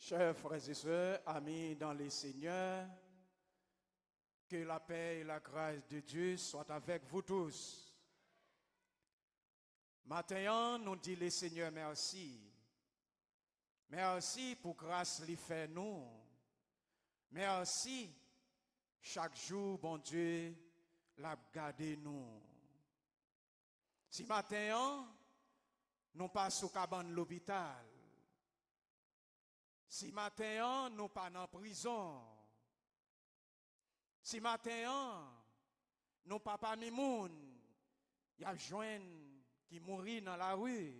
Chers frères et sœurs, amis dans les Seigneurs, que la paix et la grâce de Dieu soient avec vous tous. Maintenant, nous disons les Seigneurs merci. Merci pour grâce qu'il fait nous. Merci chaque jour, bon Dieu, l'a gardé nous. Si matin, nous passons au cabane de l'hôpital. Si matin, nous pas en prison. Si matin, nous papa Mimoun, y a joint qui mourit dans la rue.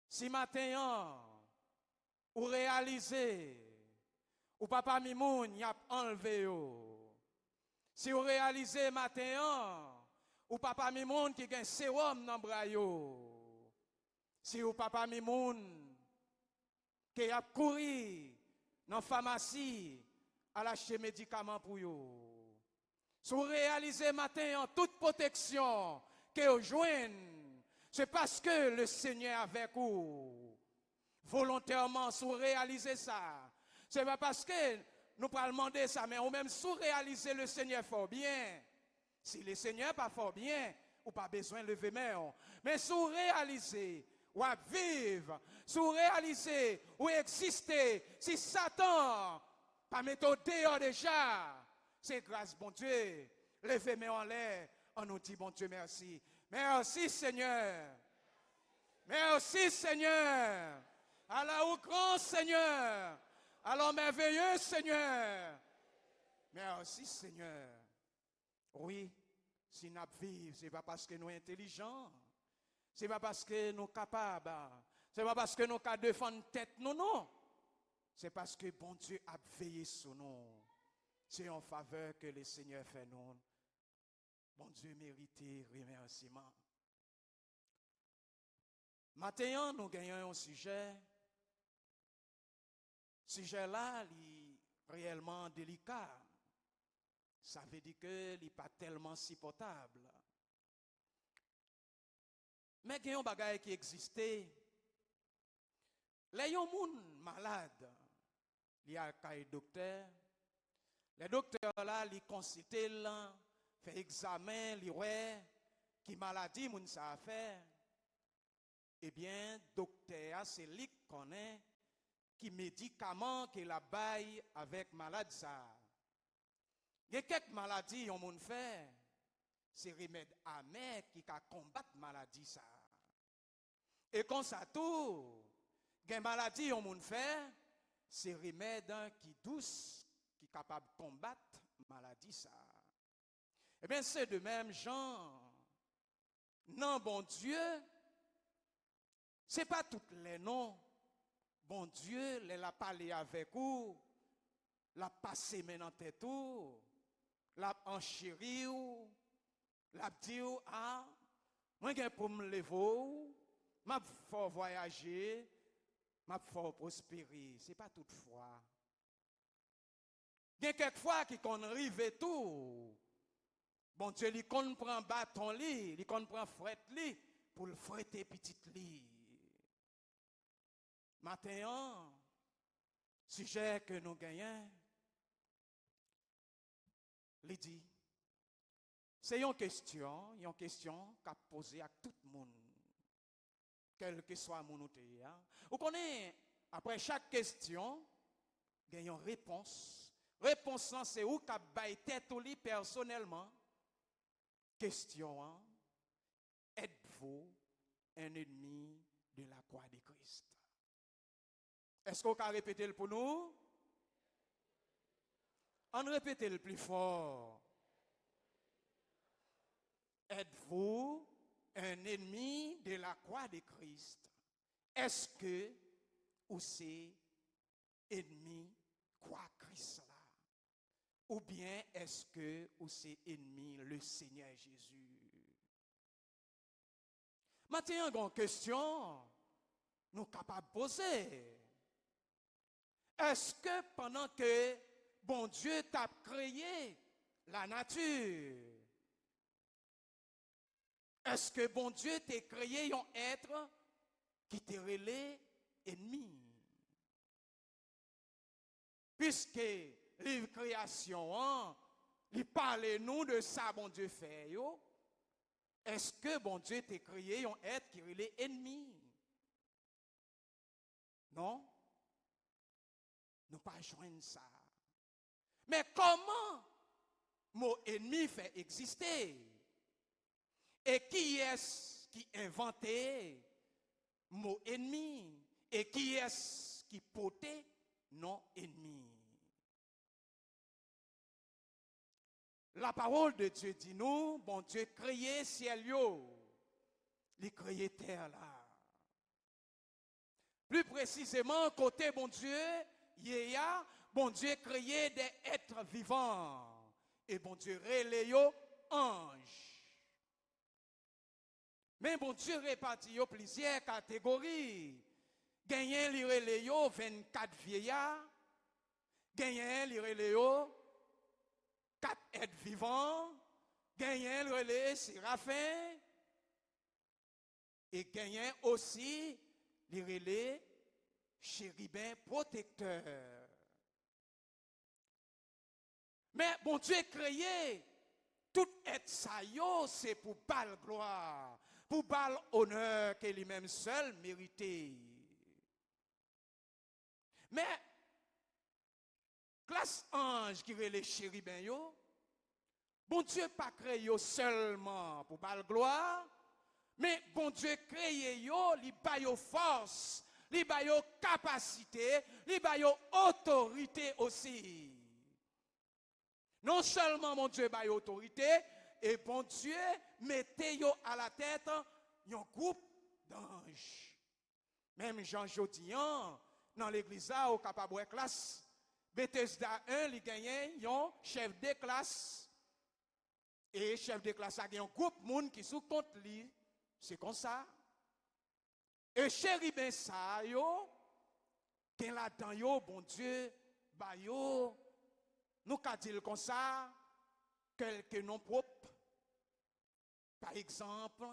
Si matin, ou réalisé, ou papa Mimoun y a enlevé yo. Si vous réalisez matin, ou papa Mimoun qui gagne sérum dans bras yo. Si ou papa Mimoun qui a couru dans la pharmacie à l'acheter médicaments pour vous. Si vous réalisez matin toute protection que vous joignez, c'est parce que le Seigneur est avec vous. Volontairement, si vous réalisez ça, c'est pas parce que nous pouvons demander ça, mais ou même si vous réalisez le Seigneur fort bien. Si le Seigneur pas fort bien, ou pas besoin de lever main. Mais si vous réalisez, ou à vivre, si vous réalisez, ou existez, si Satan pas mettre dehors déjà, c'est grâce bon Dieu. Levez main en l'air, on nous dit bon Dieu merci. Merci Seigneur. Merci Seigneur. Alors grand Seigneur. Alors merveilleux Seigneur. Merci Seigneur. Oui, si nous vivons, ce n'est pas parce que nous sommes intelligents. Ce n'est pas parce que nous sommes capables. Ce n'est pas parce que nous sommes défendre tête, non. C'est parce que bon Dieu a veillé sur nous. C'est en faveur que le Seigneur fait nous. Bon Dieu mérite remerciement. Maintenant, nous gagnons un sujet. Ce sujet là, il est réellement délicat. Ça veut dire que il n'est pas tellement supportable. Mais il y a un bagage qui existait. Les gens malades, il y a un docteur. Les docteurs là, ils consultent, fait examen, ils voient qui maladie moun ça a fait. Eh bien, docteur, c'est lui qui connaît qui médicament que la baille avec malade ça. Il y a quelques maladies on moun fait, c'est remède amer qui ka combattre maladie ça. Et quand ça tout, il y a maladie on moun fait, c'est remède qui douce qui est capable de combattre maladie ça. Eh bien, c'est de même genre. Non, bon Dieu, c'est pas toutes les noms. Bon Dieu, les a parlé avec vous, l'a passé maintenant tête ou, l'a enchéri ou, l'a dit ah, moi j'ai pour me lever, m'a faut voyager, m'a faut prospérer. C'est pas toutefois. Il y a quelquefois qui qu'on arrive tout. Bon Dieu, il prend bâton li, il prend fret li pour le fretter petit li. Maintenant, sujet que nous gagnons, il dit, c'est une question qu'a posée à tout le monde, quel que soit mon outil. Vous connaissez, après chaque question, il y a une réponse. Réponse, c'est où qu'a baille tête au lit personnellement. Question, êtes-vous un ennemi de la croix de Christ? Est-ce qu'on peut répéter le pour nous? On répète le plus fort. Êtes-vous un ennemi de la croix de Christ? Est-ce que vous êtes ennemi croix Christ là? Ou bien est-ce que vous êtes ennemi le Seigneur Jésus? Maintenant, une question, nous sommes capables de poser. Est-ce que pendant que bon Dieu t'a créé la nature, est-ce que bon Dieu t'a créé un être qui t'a relé ennemi? puisque livre création, il parle nous de ça, bon Dieu fait, yo. Est-ce que bon Dieu t'a créé un être qui est l'ennemi? Non? Nous pas joindre ça. Mais comment mot ennemi fait exister? Et qui est-ce qui inventé mot ennemi? Et qui est-ce qui portait non ennemi? La parole de Dieu dit nous, bon Dieu créé ciel yo, il créé terre là. Plus précisément, côté bon Dieu, bon Dieu créé des êtres vivants. Et bon Dieu relé yo ange. Mais bon Dieu répartit yo plusieurs catégories. Gagné li relé yo 24 vieillards. Gagné li relé yo 4 êtres vivants. Gagné li relé séraphins. Et gagné aussi li relé chérubins protecteurs. Mais bon Dieu créé tout être ça yo, c'est pour bal gloire, pour bal honneur que lui-même seul mérité. Mais classe ange qui relève chérubin yo, bon Dieu pas créé yo seulement pour bal gloire, mais bon Dieu créé yo, li ba yo force, li ba yo capacité, li ba yo autorité aussi. Non seulement mon Dieu ba yo autorité, et bon Dieu mettez yo à la tête un groupe d'anges. Même Jean Jodian, dans l'église au capable classe, Bethesda 1, il gagne un chef de classe. Et chef de classe a un groupe de monde qui sous compte lui. C'est comme ça. Et chérubin ça yo, qu'en là-dedans yo, bon Dieu, ba yo, nous ka dire comme ça, quelques noms propres. Par exemple,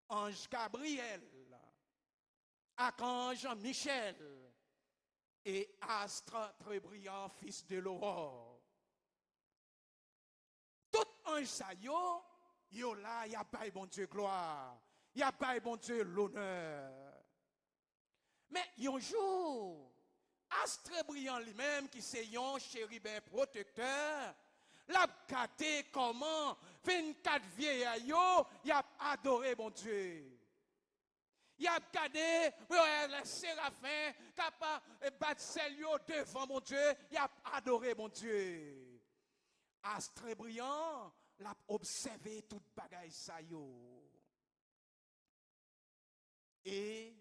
Ange Gabriel, Archange Michel et Astre très brillant, fils de l'aurore. Tout ange ça yo là, y a pas bon Dieu gloire, y a pas bon Dieu l'honneur. Mais un jour, Astre brillant lui-même qui c'est un chérubin protecteur, l'a gâté comment 24 vieillards yo, y a adoré bon Dieu. Y a gardé les séraphins capable battre celle yo devant mon Dieu, y a adoré mon Dieu. Astre brillant l'a observé toute bagaille ça yo. Et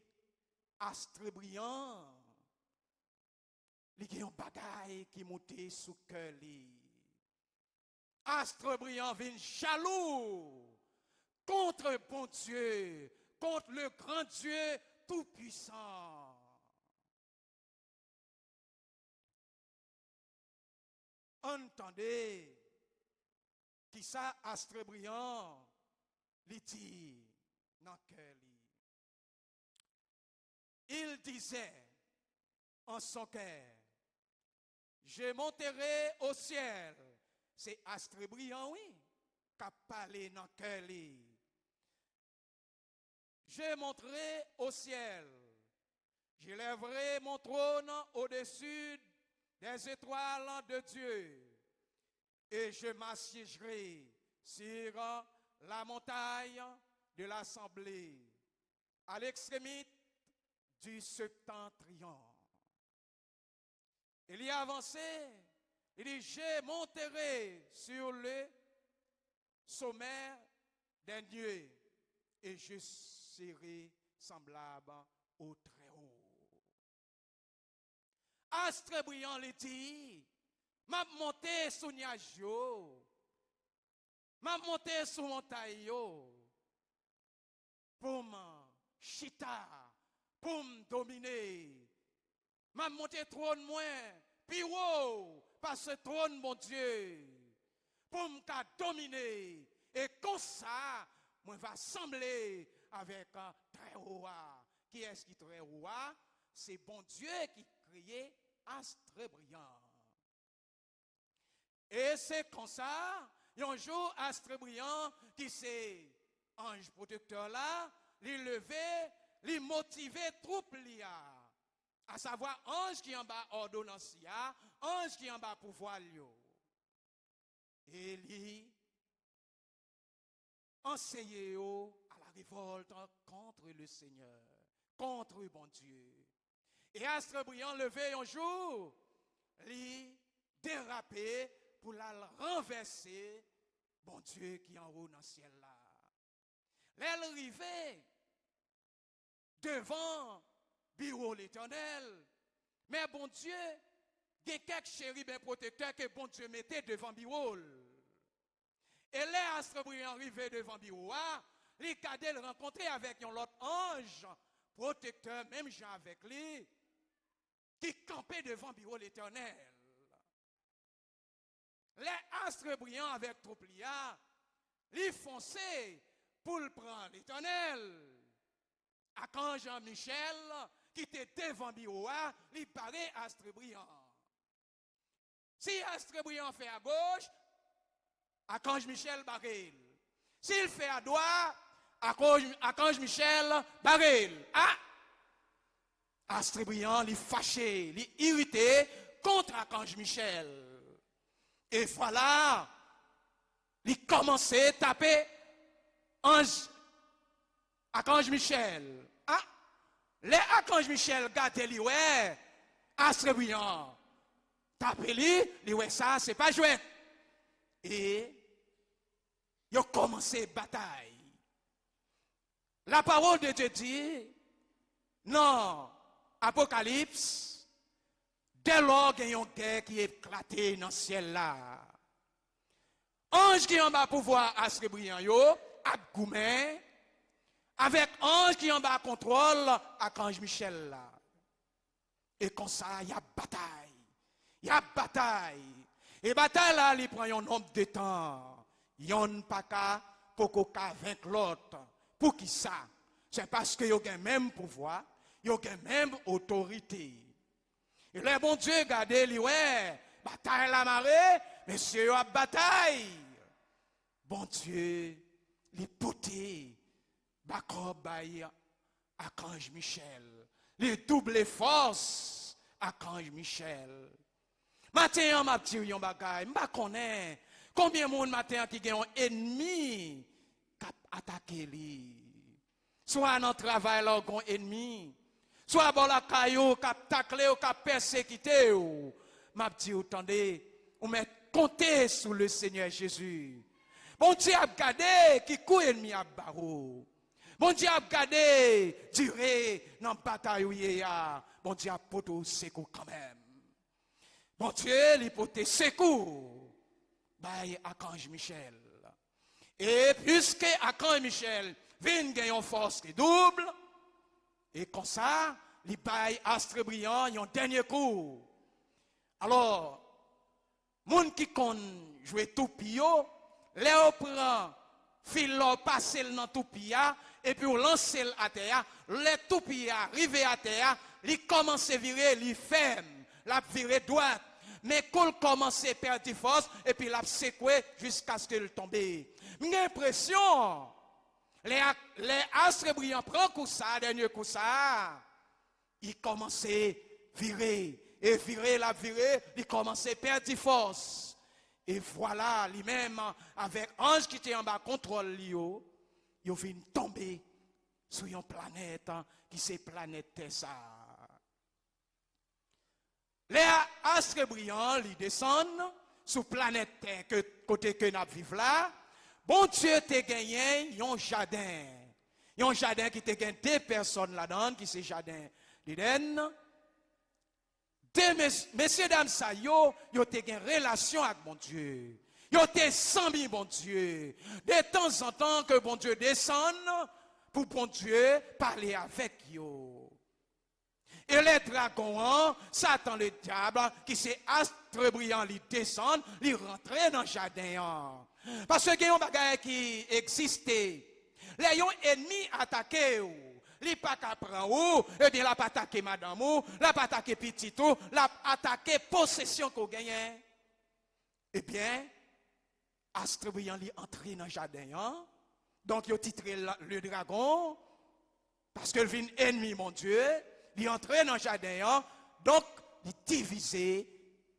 Astre brillant il y a un bagaille qui monte sous cœur li. Astre brillant vient jaloux contre bon Dieu, contre le grand Dieu tout-puissant. Entendez, qui ça Astre brillant, li dit dans cœur li. Il disait en son cœur, je monterai au ciel. C'est Astre brillant, oui, qui a parlé dans le cœur. Je monterai au ciel. Je lèverai mon trône au-dessus des étoiles de Dieu. Et je m'assiégerai sur la montagne de l'assemblée, à l'extrémité du septentrion. Il y a avancé, il dit, je monterai sur le sommet des nuées et je serai semblable au Très-Haut. Astre brillant le dit, m'a monté sous nuage yo, m'a monté sous montagne yo, pour chita, pour me dominer. M'a monté trône moins, puis wow, par ce trône mon Dieu, pour me dominer. Et comme ça, moi va sembler avec un Très-Haut. Qui est-ce qui Très-Haut? C'est bon Dieu qui créé Astre brillant. Et c'est comme ça, un jour, Astre brillant, qui c'est ange protecteur là, lui lever, lui motiver troupe là. À savoir, ange qui en bas ordonnance, ange qui en bas pouvoir. Et lui, enseigner à la révolte contre le Seigneur, contre le bon Dieu. Et Astre brillant levé un jour, lui déraper pour la renverser, bon Dieu qui en haut dans le ciel là. Elle arrivait devant bureau l'Éternel. Mais bon Dieu, il y a quelques chérubins protecteurs que bon Dieu mettait devant bureau. Et les astres brillants arrivés devant bureau, les cadets le rencontrer avec un autre ange protecteur, même Jean avec lui, qui campait devant bureau l'Éternel. Les astres brillants avec Trouplia, les fonçaient pour le prendre l'Éternel. À quand Jean-Michel, qui était devant Biroa, il paraît astre brillant. Si astre brillant fait à gauche, Archange Michel barrel. S'il fait à droite, Archange Michel barrel. Ah! Astre brillant, il fâché, il irrité contre Archange Michel. Et voilà, il commençait à taper Archange Michel. Ah! Les Archange Michel gardent lui, ouais, astre brillant. Tapez lui, ouais, ça, c'est pas joué. Et ils ont commencé la bataille. La parole de Dieu dit, non, Apocalypse, dès lors qu'il y a une guerre qui est éclatée dans le ciel là. Ange qui en bas pouvoir astre brillant, à Goumen, avec ange qui en bas contrôle, Archange Michel là. Et comme ça, il y a bataille. Il y a bataille. Et bataille là, il prend un nombre de temps. Il n'y a pas qu'à pour qu'on vaincre l'autre. Pour qui ça? C'est parce qu'il y a le même pouvoir, il y a la même autorité. Et le bon Dieu, regardez, lui, ouais, bataille la marée, monsieur, il y a bataille. Bon Dieu, les potés, Bacob, Archange Michel, les doubles forces, Archange Michel. Matin, ma petite yon bagay, m'pa connaît combien de monde matin qui ont un ennemi qui a attaqué lui. Soit dans le travail là, un ennemi, soit dans la caillou qui a taclé ou qui a persécuté ou. Ma petite, attendez, on met compter sur le Seigneur Jésus. Bon Dieu a gardé qui coup ennemi à barreau. Bon Dieu a gardé duré dans la bataille où il y a. Bon Dieu a porté secours quand même. Bon Dieu, il porte secours by Archange Michel. Et puisque Archange Michel vient gagner une force qui double, et comme ça, il baille astre brillant, un dernier coup. Alors, les gens qui ont joué tout pio, les prend, fil passer dans tout pia, et puis lancer à terre, les tout pia arrivent à terre, ils commencent à virer, ils ferment. La virée droite, mais qu'on commence à perdre force et puis la secouer jusqu'à ce qu'elle tombe. J'ai l'impression, les astres brillants prennent coup ça, dernier coup ça, ils commencent à virer, et virer, la virer, ils commencent à perdre force. Et voilà, lui-même, avec ange qui était en bas, contrôle lui, il vient tomber sur une planète qui c'est planète Terre. Les astres brillants, ils descendent sur la planète Terre, côté que nous vivons là. Bon Dieu t'a gagné un jardin. Il y a un jardin qui t'a gagné 2 personnes là-dedans, qui c'est jardin d'Éden. Messieurs, dames, ça, yo t'a gagné relation avec mon Dieu. Yo t'a senti bon Dieu. De temps en temps que bon Dieu descende, pour bon Dieu parler avec yo. Et les dragons, Satan le diable, qui s'est astre brillant, ils descendent, ils rentrent dans le jardin. Parce qu'il y a un bagage qui existait. Les ennemis attaqués, ils pas qu'à prendre, et bien la pas attaquer madame, la pas attaquer petit, la attaquer possession qu'on gagne. Eh bien, Astre brillant est entré dans le jardin. Hein? Donc, il a titré le dragon, parce que le vin ennemi, mon Dieu, il est entré dans le jardin. Hein? Donc, il divisé,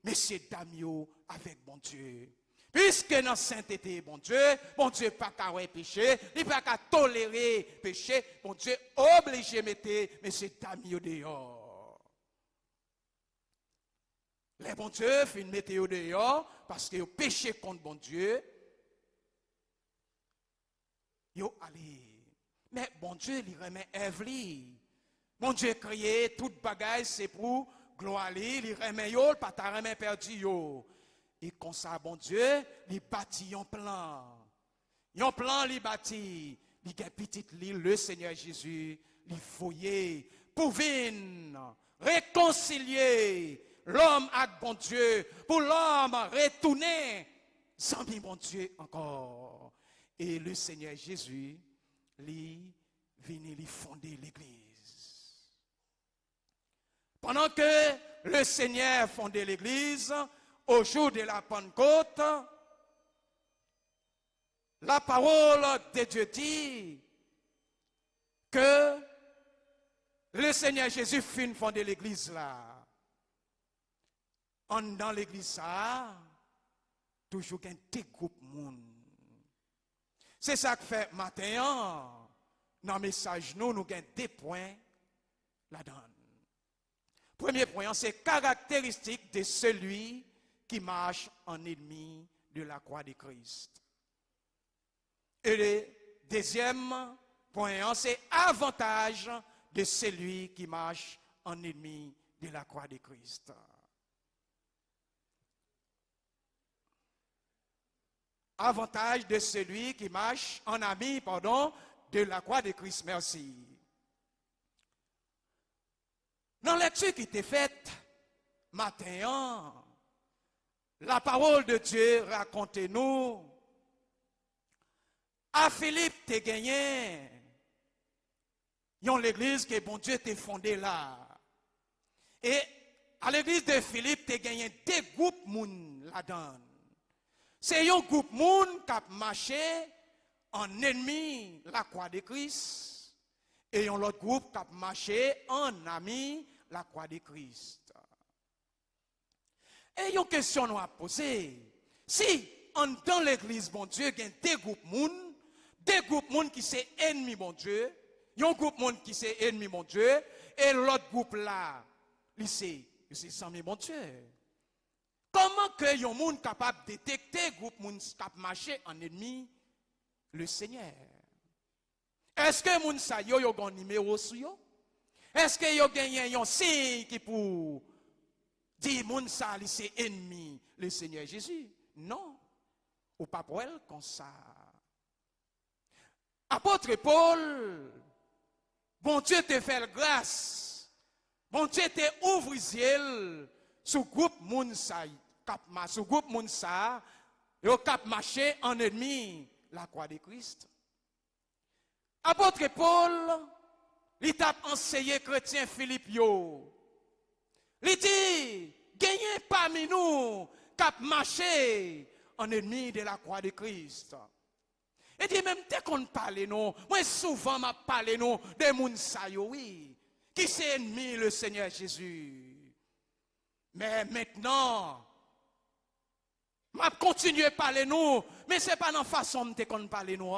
messieurs, dames, avec mon Dieu. Puisque dans la sainteté, mon Dieu pas qu'à péché, il pas qu'à tolérer péché, mon Dieu obligé de mettre messieurs, dames, dehors. Les bon Dieu fin mettre dehors parce que péché contre bon Dieu. Yo allez. Mais bon Dieu il remet Ève li. Bon Dieu créé toute bagaille c'est pour gloire li, il remet yo pas ta remet perdu yo. Et comme ça bon Dieu, il bâtit un plan. Un plan il bâtit, il a petite l'île le Seigneur Jésus, il foyer pour venir réconcilier l'homme avec bon Dieu, pour l'homme retourner sans bon Dieu encore. Et le Seigneur Jésus, lui, vient fonder l'église. Pendant que le Seigneur fondait l'église, au jour de la Pentecôte, la parole de Dieu dit que le Seigneur Jésus finit fonder l'église là. Dans l'église, ça, toujours un petit groupe de monde. C'est ça que fait matin, dans le message, nous avons deux points là-dedans. Premier point, c'est caractéristique de celui qui marche en ennemi de la croix de Christ. Et le deuxième point, c'est avantage de celui qui marche en ennemi de la croix de Christ. Avantage de celui qui marche en ami, de la croix de Christ. Merci. Dans la lecture qui était faite matin, la parole de Dieu raconte-nous à Philippe t'es gagné. Yon l'église que bon Dieu t'est fondé là. Et à l'église de Philippe t'es gagné deux groupes moun là-dedans. C'est un groupe moun qui a marché en ennemi la croix de Christ et un autre groupe qui a marché en ami la croix de Christ. Et il y a une question à poser. Si dans l'église, bon Dieu, il y a deux groupes moun qui sont ennemis, bon Dieu, il y a un groupe moun qui sont ennemis, bon Dieu, et l'autre groupe là, c'est sans bon Dieu. Comment que yon moun capable de détecter groupe moun k'ap marché en ennemi le Seigneur? Est-ce que moun sa yo gon numéro sur yo? Est-ce que yo gagné yon signe qui pour dire moun sa li c'est ennemi le Seigneur Jésus? Non. Ou pas pour elle comme ça. Apôtre Paul, bon Dieu te fait grâce. Bon Dieu te ouvre ciel sous groupe moun sa. Ce groupe Mounsa, il a marché en ennemi la croix de Christ. Apôtre Paul, il a enseigné chrétien Philippe. Il dit, gagnez parmi nous qui a marché en ennemi de la croix de Christ. Il dit, même dès qu'on parle, nous, moi souvent m'a parlé nous de Mounsa, oui, qui c'est ennemi le Seigneur Jésus. Mais maintenant, je continue à parler nous, mais ce n'est pas dans la façon de qu'on parle nous.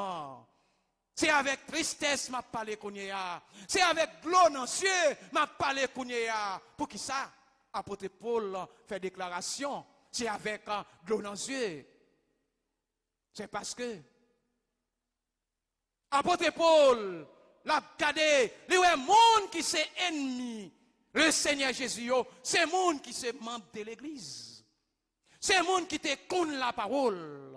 C'est avec tristesse que je parle qu'on y a. C'est avec gloire dans les cieux que je parle qu'on y a. Pour qui ça? Apôtre Paul fait déclaration. C'est avec gloire dans les yeux. C'est parce que apôtre Paul l'a regardé, il y a un monde qui c'est ennemi. Le Seigneur Jésus, c'est un monde qui est membre de l'église. C'est un monde qui te connaît la parole.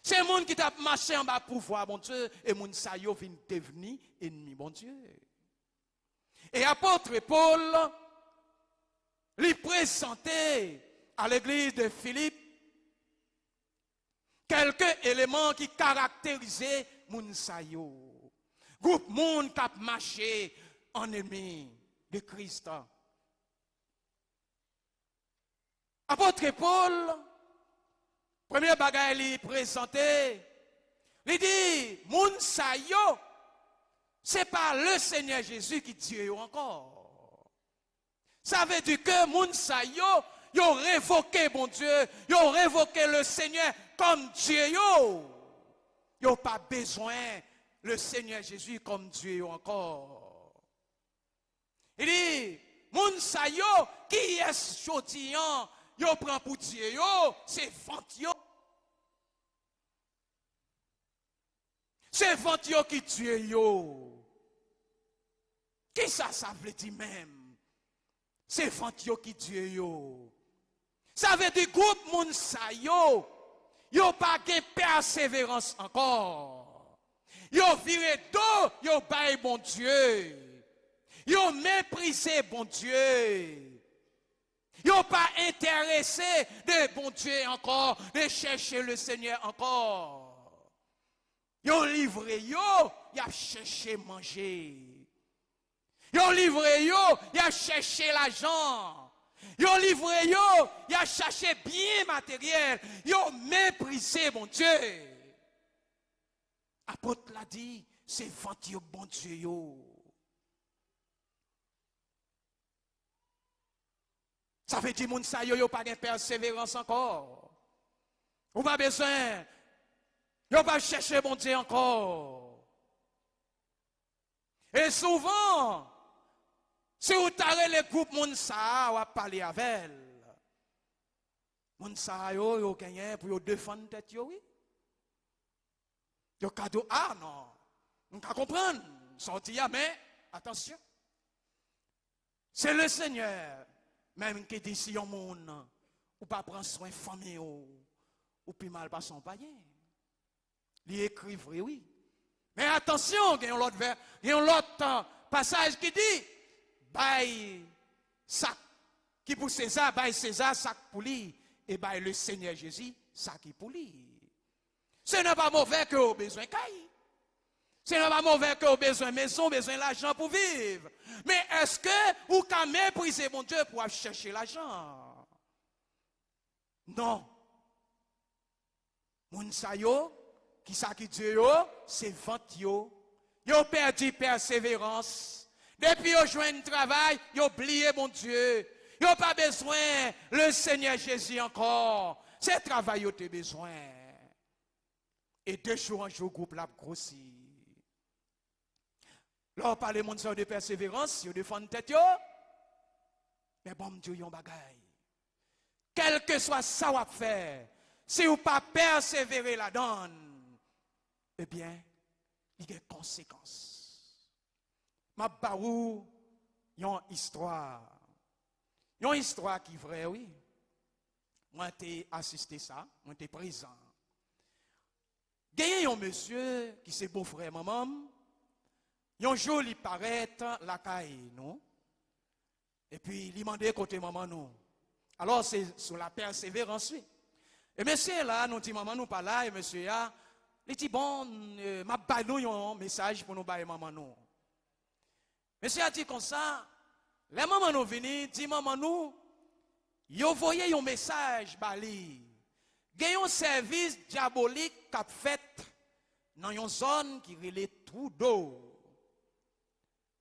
C'est un monde qui t'a marché en bas pour voir, bon Dieu, et mon sa yo vient devenir ennemi, bon Dieu. Et apôtre Paul, lui présentait à l'église de Philippe quelques éléments qui caractérisaient mon sa yo. Groupe monde qui a marché en ennemi de Christ. Apôtre Paul Premier bagage il présenté, il dit moun sa yo, c'est pas le Seigneur Jésus qui Dieu encore. Ça veut dire que moun sa yo révoqué bon Dieu, yo révoqué le Seigneur comme Dieu yo. Yo pas besoin le Seigneur Jésus comme Dieu yo encore. Il dit moun sa yo qui est chodian, yo prend pour Dieu yo, c'est vent yo. C'est vent yo qui Dieu yo. Qui ça veut dire même? C'est vent yo qui Dieu yo. Ça veut dire groupe moun sa yo pas de persévérance encore. Yo viré dos, yo bail bon Dieu. Yo méprisé bon Dieu. Yo pas intéressé de bon Dieu encore, de chercher le Seigneur encore. Yo livré yo, y a cherché manger. Yo livré yo, y a cherché l'argent. Yo livré yo, y a cherché bien matériel. Yo méprisé mon Dieu. Apôtre l'a dit, c'est vendu bon Dieu yo. Ça veut dire moun sa yo pas de persévérance encore. Ou pas besoin. Yo pas chercher bon Dieu encore. Et souvent, si vous avez le groupe moun sa, vous parler avec elle. Moun sa yo gagné pour défendre tête yo oui. Yo cadeau non. On peut comprendre, sorti mais attention. C'est le Seigneur même qui dit si on moun ou pas prendre soin famille ou puis mal pas son païen. Il écrit vrai oui. Mais attention, il y a un autre passage qui dit bail sac qui pour César, bail César sac pour lui et bail le Seigneur Jésus sac qui pour lui. Ce n'est pas mauvais que vous avez besoin caille. Ce n'est pas mauvais que vous avez besoin de maison, besoin d'argent pour vivre. Mais est-ce que vous avez méprisé mon Dieu pour chercher l'argent? Non. Moun sa yo, qui sa qui Dieu yo, c'est vent yo. Yo perdu persévérance. Depuis yo joint travail, yo oublié mon Dieu. Yo pas besoin le Seigneur Jésus encore. C'est travail yo te besoin. Et de jour en jour, groupe la grossi. Là, on parle de de persévérance, yo défend tête yo. Mais bon Dieu, yon bagay. Quel que soit ça ou faire, si vous pas persévérer la donne, eh bien, il y a des conséquences. Ma barou, yon histoire. Yon histoire qui est vraie, oui. Moi, j'ai assisté ça, moi, j'étais présent. Il y a un monsieur qui c'est beau-frère maman. Un jour, il paraît la caille, non? Et puis, il demandait côté maman, nous. Alors, c'est sur la persévérance, oui. Et monsieur, là, nous dit maman, nous pas là, et monsieur, là, il dit, bon, m'a baille nous un message pour nous bailler maman, nous. Monsieur a dit comme ça, les mamans nous venus, dit maman, nous, yo voyez un message, bali. Il y a un service diabolique qui a fait dans une zone qui relève Trudeau.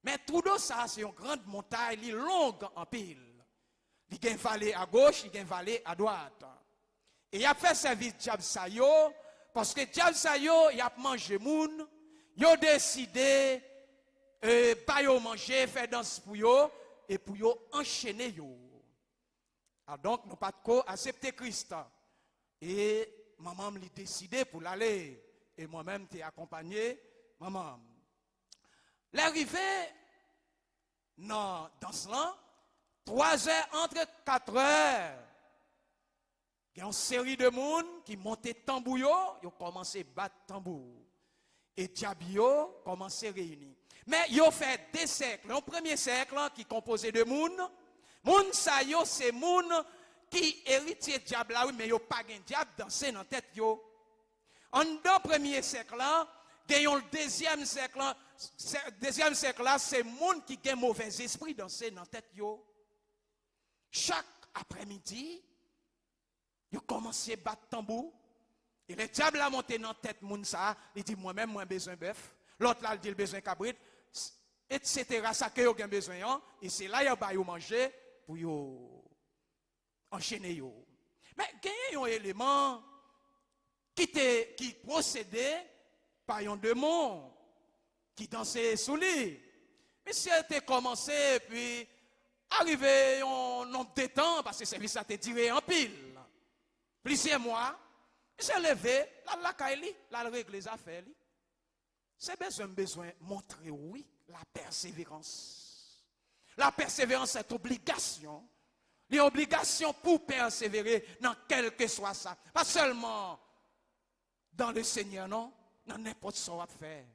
Mais Trudeau, ça, c'est une grande montagne, elle est longue en pile. Il y a une vallée à gauche, il y a une vallée à droite. Et il a fait service diable sayo, parce que diable sayo, il a mangé moun, il a décidé, pas yo manger, faire danse pour yo, et pour yo enchaîner yo. Alors donc, nous pas de accepter Christ. Et maman m'a décidé pour l'aller. Et moi-même, t'ai accompagné, maman. L'arrivée, non, dans cela, 3 heures entre 4 heures. Il y a une série de monde qui montaient tambour, ils ont commencé à battre tambour. Et diabio commencé à réunir. Mais ils ont fait 2 cercles. Un premier cercle qui est composé de monde. Monde ça yo, c'est monde qui héritier diable là, oui, mais yo pas un diable danser dans tête yo. En dans premier cercle là, gagnons le deuxième cercle là, c'est monde qui a mauvais esprit danser dans tête yo. Chaque après-midi, Ils ont commencé à battre tambour. Et le diable a monté dans la tête moun ça, il dit moi-même moi besoin bœuf, l'autre là il dit besoin cabrit, etc. ça que yo gen besoin et c'est là yo ba yo manger pour yo enchaîner yo. Mais il y a un élément qui procédait par un démon qui dansait sous lui. Monsieur était commencé puis arrivé un nombre de temps parce que le service a été duré en pile. Plusieurs mois. Il s'est levé, la caille, la règle les affaires. C'est besoin de montrer, oui, la persévérance. La persévérance est obligation. L'obligation pour persévérer dans quel que soit ça. Pas seulement dans le Seigneur, non, dans n'importe ce qu'on va faire.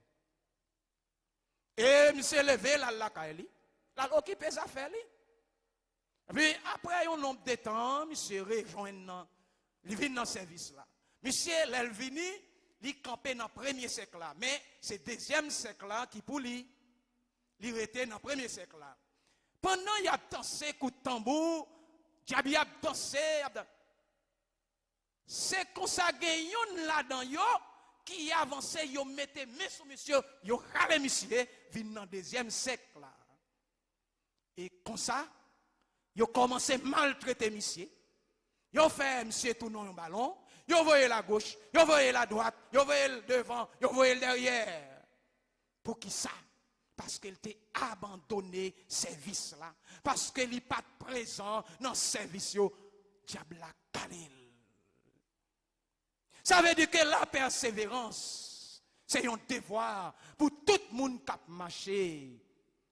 Et il s'est levé, la caille, la occupé les affaires. Puis après un nombre de temps, monsieur rejoint, il vient dans le service là. Monsieur l'Elvini, il campait dans le premier siècle là. Mais c'est le deuxième siècle là qui pour lui, il était dans le premier siècle là. Pendant qu'il a dansé coup de tambour, il a dansé. C'est comme ça qu'il là-dedans qui avançait, il mettait main sur monsieur, il râlait monsieur, vient dans le deuxième siècle là. Et comme ça, il a commencé à maltraiter monsieur. Il a fait monsieur tourner un ballon. Yo voyez la gauche, yo voyez la droite, yo voyez le devant, yo voyez le derrière. Pour qui ça? Parce qu'elle t'a abandonné service là. Parce qu'elle n'est pas présent dans le service yo. Diable la calil. Ça veut dire que la persévérance, c'est un devoir pour tout le monde qui a marché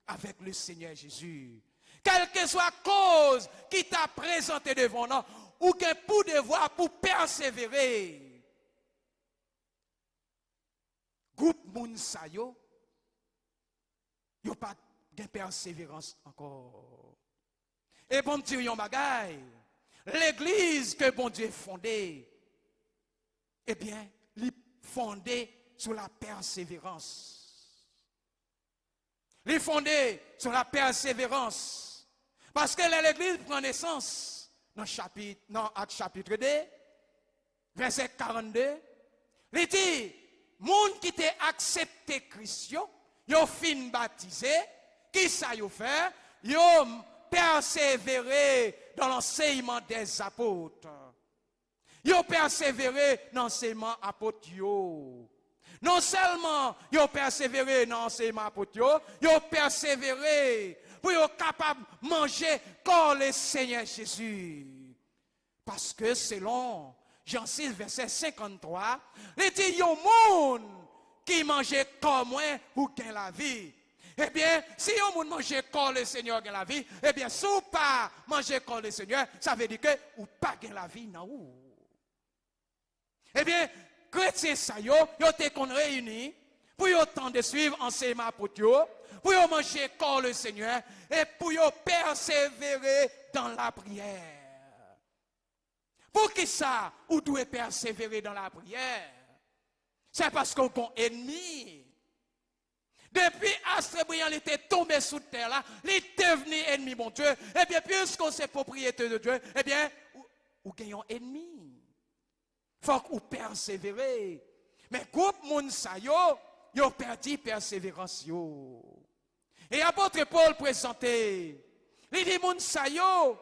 avec le Seigneur Jésus. Quelle que soit la cause qui t'a présenté devant nous, ou qu'un pour devoir pour persévérer. Groupe moun sa yo pas de persévérance encore. Et bon Dieu yon bagay, l'église que bon Dieu fondée, eh bien, il fondée sur la persévérance. Il est fondé sur la persévérance. Parce que l'église prend naissance. Dans Acte chapitre 2, verset 42, il dit, moun qui t'a accepté Christ, yo fin baptisé, qui ça yo fait? Yo persévéré dans l'enseignement des apôtres. Yo persévéré dans l'enseignement apôtres yo. Non seulement yo persévéré dans l'enseignement apôtres yo persévéré pour être capable de manger comme le Seigneur Jésus. Parce que selon Jean 6, verset 53, il dit, il y a un monde qui mangeait comme moi ou gagne la vie. Eh bien, si un monde mange comme le Seigneur gagne la vie, eh bien, si vous pas manger comme le Seigneur, ça veut dire que vous pas gagne la vie, non. Eh bien, chrétiens, ça yo te qu'on réunis pour yo temps de suivre enseignement pour Dieu, pour yo manger comme le Seigneur et pour yo persévérer dans la prière. Pour qui ça, vous devez persévérer dans la prière? C'est parce qu'on est ennemi. Depuis Astre Brillant, il était tombé sous terre là, il est devenu ennemi, mon Dieu. Eh bien, puisqu'on est propriété de Dieu, eh bien, vous gagnez un ennemi. Il faut que vous persévérez. Mais groupe moun sa yo perdu persévérance yo. Et apôtre Paul présenté, il dit moun sa yo,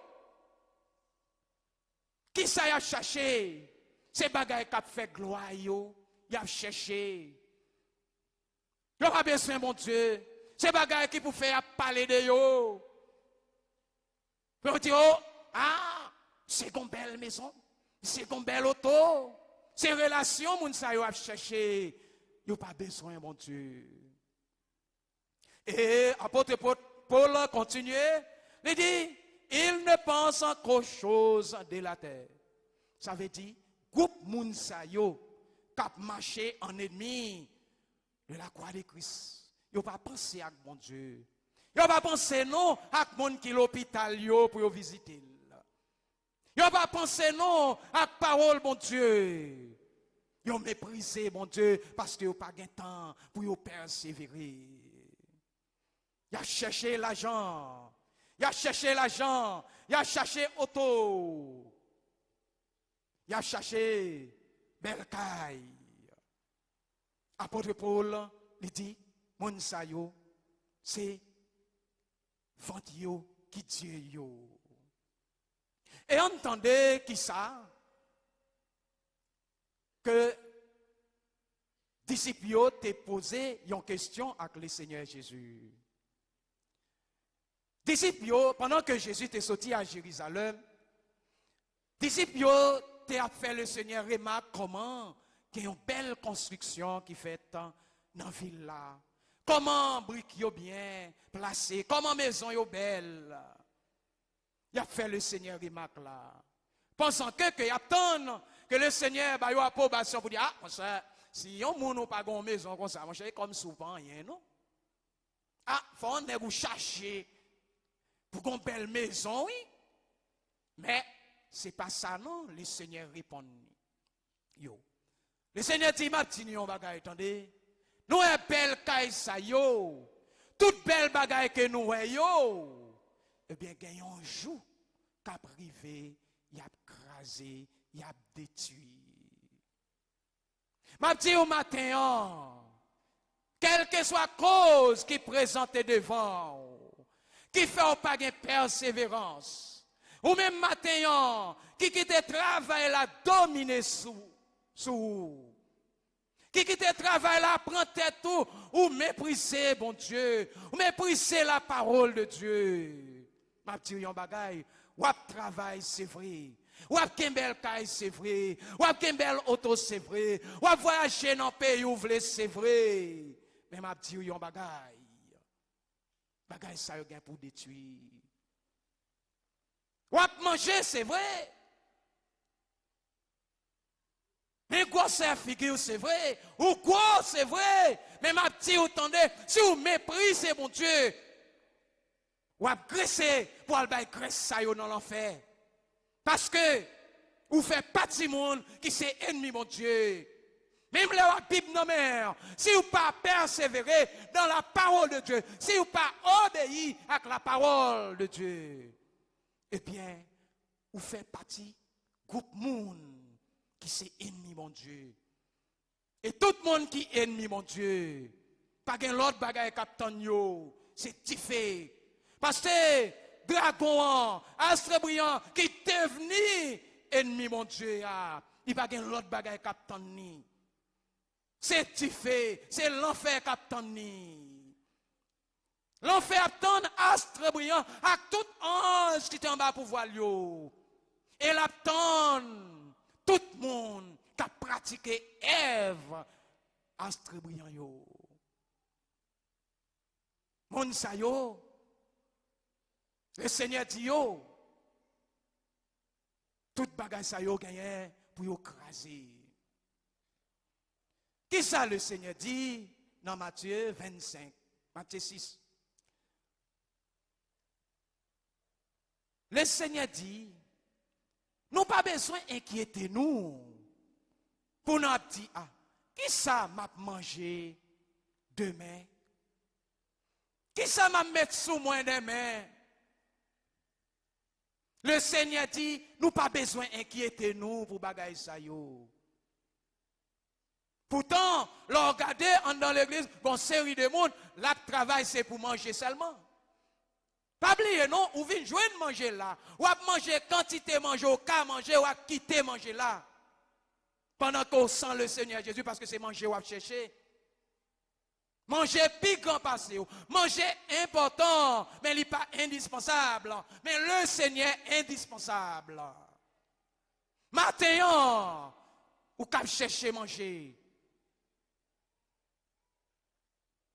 qui ça y a cherché? C'est bagaille qui a fait gloire yo, y a cherché. Yo pas besoin mon Dieu, c'est bagaille qui pour faire parler de yo. Pour dire oh, ah, c'est une belle maison, c'est une belle auto. Ces relations moun sa yo a cherché. Yo pas besoin mon Dieu. Et apôtre Paul continue, il dit il ne pense qu'aux choses de la terre. Ça veut dire, groupe moun sa yo, kap marché en ennemi de la croix de Christ. Yo pas pensé à mon Dieu. Yo pas pensé non à moun qui l'hôpital yo pour yo visiter. Yo pas pensé non à parole mon Dieu. Yo méprisé mon Dieu parce que yo pas gain temps pour yo persévérer. Il a cherché l'argent. Il a cherché l'argent. Il a cherché auto. il a cherché belle caille. Apôtre Paul, il dit, mon sa yo, c'est ventio qui Dieu yo. Et entendez qui ça? Que disciples t'ont posé une question avec le Seigneur Jésus. Disciples, pendant que Jésus était sorti à Jérusalem, disciples t'ont fait le Seigneur remarque comment il y a une belle construction qui fait dans la ville là. Comment briques yo bien placé, comment maison yo belle. Il a fait le Seigneur remarque là. Pensant que attend que le Seigneur ba yo approbation pour dire ah mon cher, si on moun ou pas gon maison comme ça, mon cher comme souvent rien non. Ah, faut on est vous chercher pour gon belle maison oui. Mais c'est pas ça non, le Seigneur répond. Yo. Le Seigneur dit m'a dit yon bagay attendez. Nous est belle caille ça yo. Toute belle bagay que nous yo. Eh bien gagnons un jour qu'a privé, y a crasé, y a détruit. M'a dit au matin, quelle que soit la cause qui présente devant, qui fait pas de persévérance, ou même matin, qui quitte travail la dominer sous, qui quitte travail la prend tête tout, ou mépriser bon Dieu, ou mépriser la parole de Dieu. M'a dit yon bagay, wap travail c'est vrai. Wap kembel kay c'est vrai. Wap kembel auto c'est vrai. Wap voyager dans pays où vle c'est vrai. Mais m'a dit yon bagay. Bagay ça yon gen pour détruire. Wap manger c'est vrai. Mais quoi c'est figure c'est vrai. Ou quoi c'est vrai. Mais m'a dit attendez, si vous méprisez mon Dieu, ou agresser pour aller graisse ça dans l'enfer. Parce que vous faites partie du monde qui c'est ennemi mon Dieu. Même la Bible non mère, si vous pas persévérer dans la parole de Dieu, si vous pas obéir à la parole de Dieu, eh bien, vous faites partie groupe monde qui c'est ennemi mon Dieu. Et tout le monde qui est ennemi mon Dieu, pas qu'un l'autre bagaille captain yo, c'est tifé. Parce que dragon, astre brillant, qui est devenu ennemi, mon Dieu, il n'y a pas l'autre bagaille captain ni. C'est tifé, c'est l'enfer captain ni. L'enfer attend astre brillant à tout ange qui est en bas pour voir yo. Et l'attend tout le monde qui a pratiqué Ève, astre brillant yo. Mon sa yo. Le Seigneur dit yo, tout bagage ça yo gagné pour yo craser. Qui ça le Seigneur dit dans Matthieu 25, Matthieu 6. Le Seigneur dit, nous pas besoin d'inquiéter nous pour nous dire ah, qui ça m'a mangé demain? Qui ça m'a mettre sous moi demain? Le Seigneur dit, nous pas besoin d'inquiéter nous pour bagaille ça yo. Pourtant, l'on regarde dans l'église, bon série de monde, là travail c'est pour manger seulement. Pas oublier non, ou vient jouer de manger là, ou à manger quantité manger, ou qu'à manger, ou à quitter manger là. Pendant qu'on sent le Seigneur Jésus parce que c'est manger ou à chercher. Manger plus grand passé, manger important, mais il n'est pas indispensable. Mais le Seigneur est indispensable. Matin, ou cap chercher manger.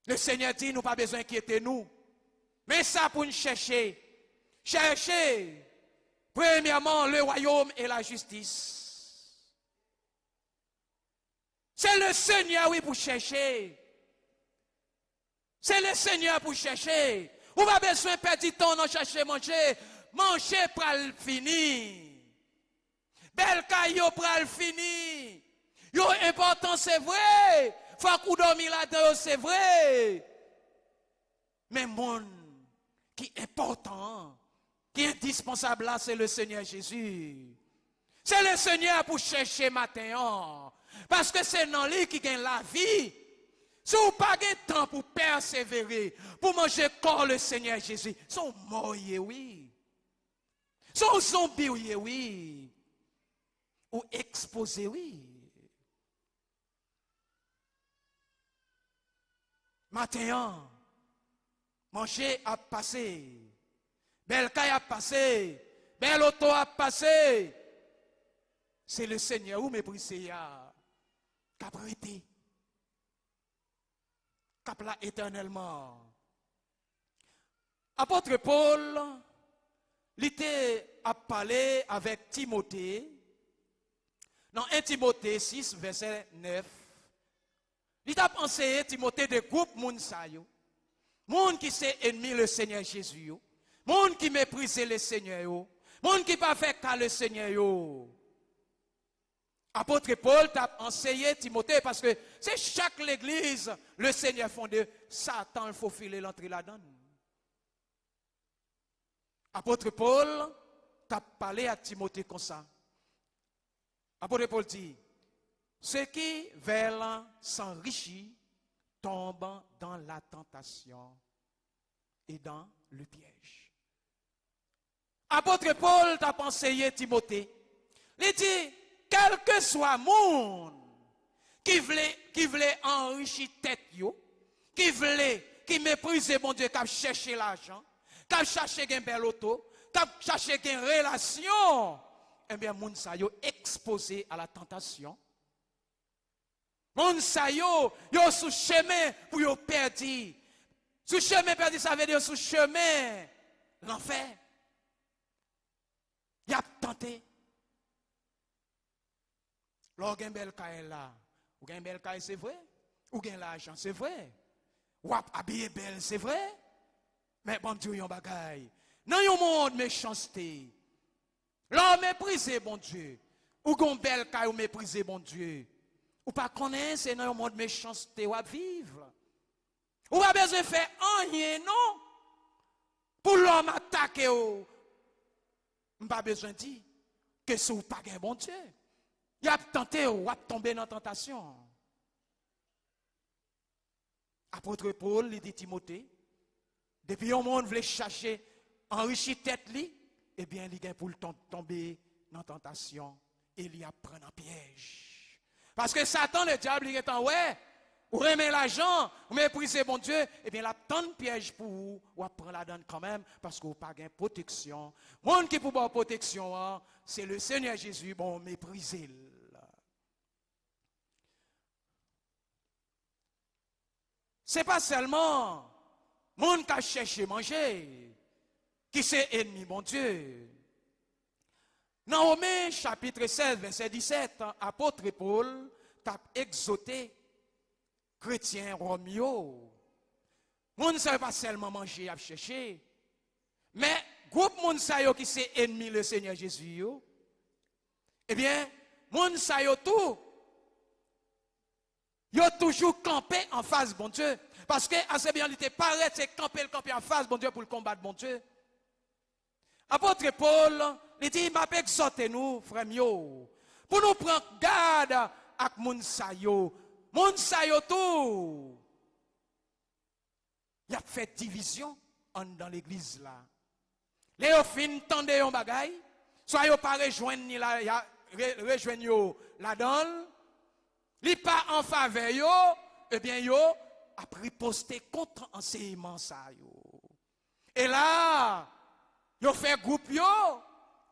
Le Seigneur dit, nous pas besoin d'inquiéter nous. Mais ça pour nous chercher. Chercher, premièrement, le royaume et la justice. C'est le Seigneur, oui, pour chercher. C'est le Seigneur pour chercher. Ou pas besoin de perdre du temps dans chercher manger. Manger pour le finir. Belle caillou pour le finir. Yo important c'est vrai. Faut qu'on dormir là-dedans c'est vrai. Mais mon qui est important, qui est indispensable là c'est le Seigneur Jésus. C'est le Seigneur pour chercher matin. Parce que c'est dans lui qui gagne la vie. Si vous n'avez pas de temps pour persévérer, pour manger corps le Seigneur Jésus, sont morts, oui. Sont zombies, oui. Ou exposés, oui. Matin, manger a passé. Belle caille a passé. Belle auto a passé. C'est le Seigneur ou méprisé qui a prêté. Qui a là éternellement. Apôtre Paul, il était à parler avec Timothée. Dans 1 Timothée 6, verset 9. Il a pensé Timothée de groupe Mounsayo. Monde qui s'est ennemi le Seigneur Jésus. Monde qui méprise le Seigneur. Monde qui pas fait qu'à le Seigneur. Apôtre Paul t'a enseigné Timothée parce que c'est chaque l'église, le Seigneur fondé, Satan, il faut filer l'entrée là-dedans. Apôtre Paul t'a parlé à Timothée comme ça. Apôtre Paul dit, ceux qui veulent s'enrichir tombent dans la tentation et dans le piège. Apôtre Paul t'a enseigné Timothée. Il dit, quel que soit le monde qui voulait enrichir tête yo, qui méprise mon Dieu, qui cherche l'argent, qui cherche une belle auto, qui cherche une relation, eh bien, moun sa yo exposé à la tentation. Moun sa yo sous chemin pour yo perdu. Sous chemin perdu, ça veut dire sous chemin l'enfer. Y a tenté. Lorsqu'on a un bel caille là, ou un bel caille, c'est vrai. Ou un l'argent, c'est vrai. Ou habillé belle, c'est vrai. Mais bon Dieu, yon bagay. Dans yon monde méchanceté. L'homme méprisé, bon Dieu. Ou un bel caille, ou méprisé, bon Dieu. Ou pas connaître, c'est dans yon monde méchanceté, ou à vivre. Ou pas besoin de faire rien, non. Pour l'homme attaquer, ou pas besoin de dire que c'est ou pas un bon Dieu. Il a tenté ou a tombé dans la tentation. Apôtre Paul, il dit Timothée, depuis un monde voulait chercher enrichir tête li, eh bien il est pour tomber dans la tentation et il y a prendre un piège. Parce que Satan, le diable, il est en ouais, ou remet l'argent, ou mépriser bon Dieu, eh bien il a tant de pièges pour vous, ou prendre la donne quand même, parce que vous n'avez pas de protection. Le monde qui peut avoir protection, c'est le Seigneur Jésus, bon, mépriser. Ce n'est pas seulement le monde qui a cherché à manger, qui c'est ennemi, mon Dieu. Dans Romains chapitre 16, verset 17, apôtre Paul t'a exhorté chrétien Romeo. Le monde ne savait pas seulement manger à chercher, mais groupe monde qui c'est ennemi le Seigneur Jésus, eh bien, monde tout. Ils ont toujours campé en face, bon Dieu. Parce que, assez bien, il était paraît, c'est camper en face, bon Dieu, pour le combattre, bon Dieu. Apôtre Paul, il dit, il m'a exhorté nous, frère mio, pour nous prendre garde avec moun sayo. Moun sayo tout. Il a fait division dans l'église là. Les fin tendez yon bagay, soit yon pas rejoindre ni la, rejoindre yon la donne. Li pas en faveur yo, eh bien yo a riposté contre enseignement ça yo. Et là, yo fait groupe yo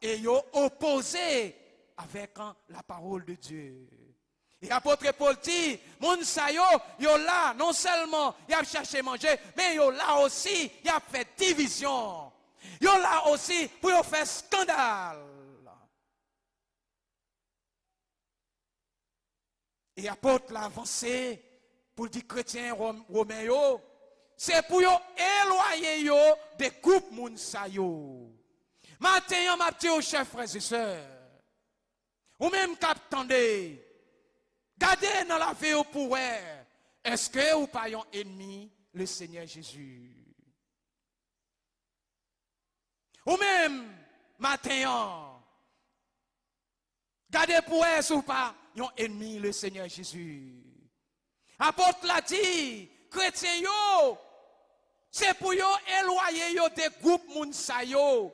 et yo opposé avec la parole de Dieu. Et apôtre Paul dit, moun sa yo là non seulement y a cherché manger, mais yo là aussi y a fait division. Yo là aussi pour yo faire scandale. Et apôtre l'a avancé pour dire chrétiens romains, c'est pour éloigner yo des groupes moun sa yo. Maintenant, m'a dit aux chers frères et sœurs, ou même qu'attendez, gardez dans la vie pour est-ce que vous pas un ennemi, le Seigneur Jésus? Ou même, maintenant, Gardez pour eux ou pas, ils ont ennemi le Seigneur Jésus. Apôtre l'a dit, chrétiens yo, c'est pour yo éloigner yo des groupes moun sa yo.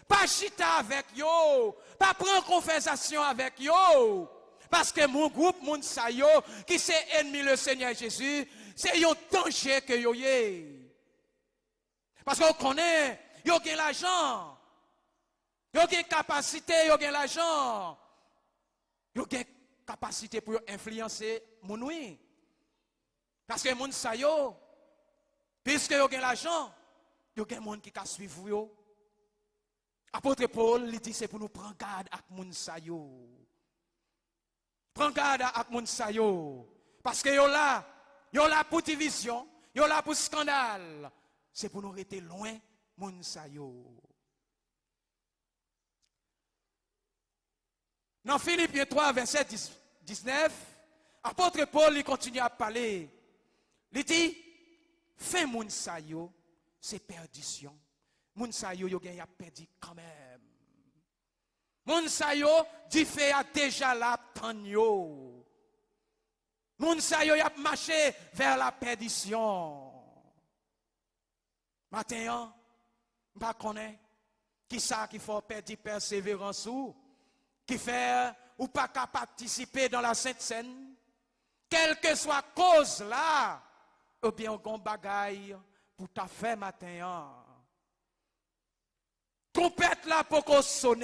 Pas chita avec yo, pas prendre conversation avec yo. Parce que mon groupe moun sa yo, qui c'est ennemi le Seigneur Jésus, c'est un danger que yo yé. Parce qu'on connaît, yo gen l'argent. Yo gen capacité, yo gen l'argent. Yo gen capacité pour influencer moun oui. Parce que moun sa yo, puisque yo gen l'argent, yo gen moun qui ka suivre yo. Apôtre Paul, il dit c'est pour nous prendre garde avec moun sa yo. Prends garde avec moun sa yo. Parce que yo là pour division, yo là pour scandale. C'est pour nous rester loin moun sa yo. Dans Philippiens 3, verset 19, apôtre Paul il continue à parler. Il dit, fin moun sa yo, c'est perdition. Moun sa yo a perdu quand même. Moun sa yo, dit fait a déjà la tan yo. Moun sa yo a marché vers la perdition. Maintenant, pas connaît qui ça qui faut perdre persévérance ou qui fait ou pas qu'à participer dans la Sainte Seine, quelle que soit cause là, ou bien on bagaille pour ta fait matin. Trompette là pour qu'on sonne.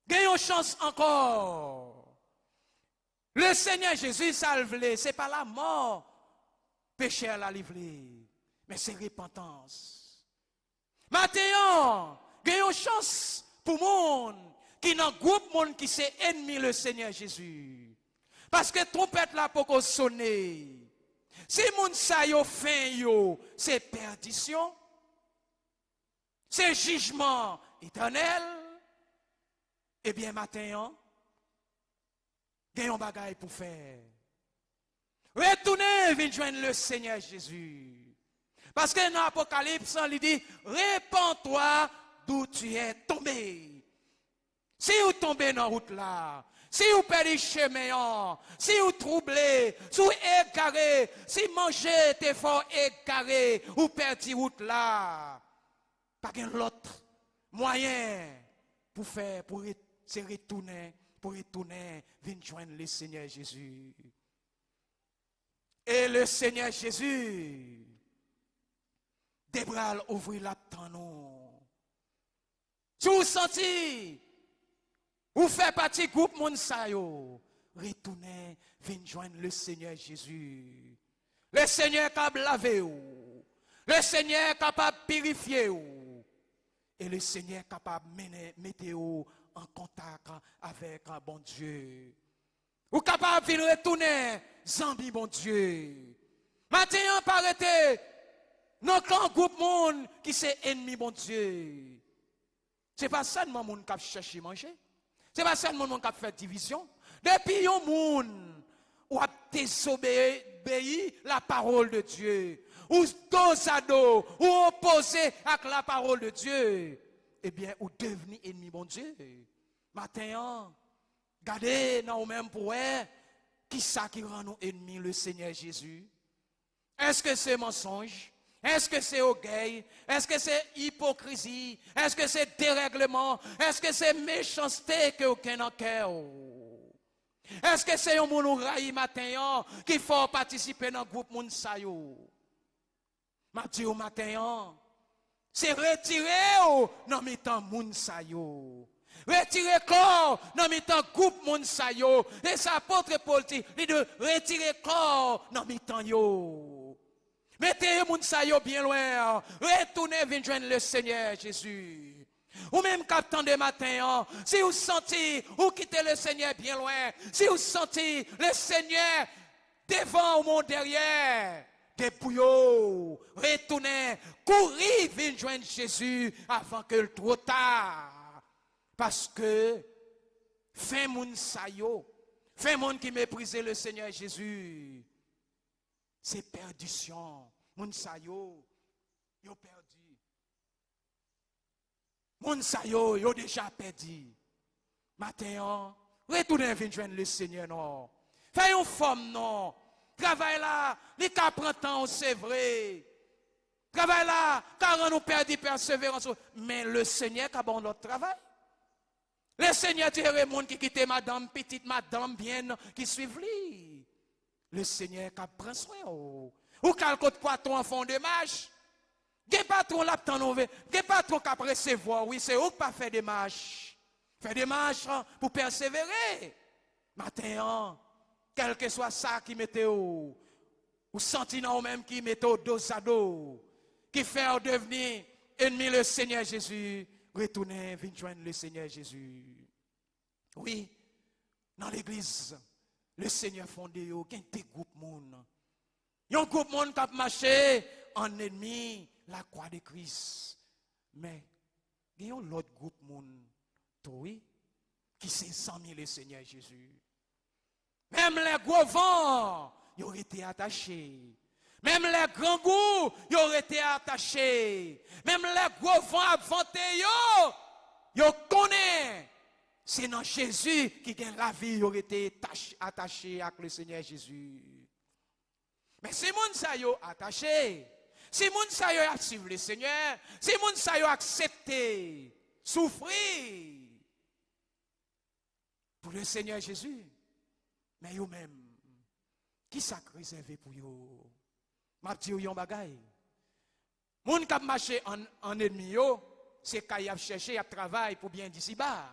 Gagne une chance encore. Le Seigneur Jésus salve, c'est pas la mort, péché la livré, mais c'est repentance. Maintenant, gagne une chance pour monde qui dans groupe monde qui c'est ennemi le Seigneur Jésus. Parce que trompette là pour qu'on sonne. Si moun sa yo fin yo, c'est perdition. C'est jugement éternel. Eh bien, maintenant, il y a un bagage pour faire. Retournez, venez joindre le Seigneur Jésus. Parce que dans l'Apocalypse, il dit, répands-toi d'où tu es tombé. Si vous tombez dans la route là, si vous perdez chemin, si vous troublez, si vous égarez, si manger tes forts égarés, vous perdez route là. Pas qu'un autre moyen pour faire, pour se retourner, venir joindre le Seigneur Jésus. Et le Seigneur Jésus, des bras ouvrir la tendon. Si vous sentez, vous faites partie du groupe Monsayo, retournez, venir joindre le Seigneur Jésus. Le Seigneur est capable de laver, le Seigneur est capable de purifier. Et le Seigneur est capable de mettre en contact avec un bon Dieu. Ou capable de retourner, Zambi, bon Dieu. Maintenant, pas arrêter notre groupe monde qui c'est ennemi, bon Dieu. Ce n'est pas seulement monde qui cherche manger. Ce n'est pas seulement monde qui fait division. Depuis un monde où a désobéi la parole de Dieu. Ou dos à dos, ou opposé avec la parole de Dieu, eh bien, ou devenu ennemi, bon Dieu. Maintenant, regardez dans nous-mêmes pour eux, qui ça qui rend nous ennemis, le Seigneur Jésus? Est-ce que c'est mensonge? Est-ce que c'est orgueil? Est-ce que c'est hypocrisie? Est-ce que c'est dérèglement? Est-ce que c'est méchanceté que aucun en cœur? Est-ce que c'est un monde raï matin qui faut participer dans le groupe Mounsayo? Mathieu au matin, c'est retirer dans le temps Mounsayo. Retirer corps dans le temps groupe Mounsayo. Et ça, apôtre Paul dit, de retirer corps dans le temps yo. Mettez Mounsayo bien loin. Retournez, venez joindre le Seigneur Jésus. Ou même quand de matin, si vous sentez, ou quittez le Seigneur bien loin. Si vous sentez le Seigneur devant ou mon derrière. Dépouillez, retournez, courez, venez joindre Jésus avant que le trop tard. Parce que, fin moun sayo, fin moun qui méprisait le Seigneur Jésus, c'est perdition. Moun sayo, yo perdu. Moun sayo, yo déjà perdu. Matin, retournez venir joindre le Seigneur, non. Fais une forme, non. Travail là, les cas prend temps, c'est vrai. Travail là, car nous perdons persévérance. Mais le Seigneur a bon notre travail. Le Seigneur tire les gens qui quittent madame, petite madame, bien, qui suivent lui. Le Seigneur qui prend soin. Ou quelque patron en fond de marche. Des patrons l'abtend nouveau. Des patrons qui recevoir. Oui, c'est eux qui pas fait des marches. Fait des marches pour persévérer. Matin, quel que soit ça qui mettez ou sentiment même qui mettez au dos à dos, qui fait devenir ennemi le Seigneur Jésus, retournez, venez joindre le Seigneur Jésus. Oui, dans l'église, le Seigneur fondé, il y a des groupes monde. Il y a un groupe monde qui a marché en ennemi la croix de Christ. Mais il y a un autre groupe monde, oui, qui s'est sans le Seigneur Jésus. Même les gros vents, ils auraient été attachés. Même les grands goûts, ils auraient été attachés. Même les gros vents avantés, ils connaissent. C'est dans Jésus qui gagne la vie, ils auraient été attachés avec le Seigneur Jésus. Mais si moun sa yo attaché, si moun sa yo a suivi le Seigneur, si moun sa yo accepté, souffrir pour le Seigneur Jésus, mais yo même, qui ça réservé pour yo? M'a dit yon bagay. Moun k'ap marché en ennemi yo, c'est k'y a cherché à travail pour bien d'ici bas.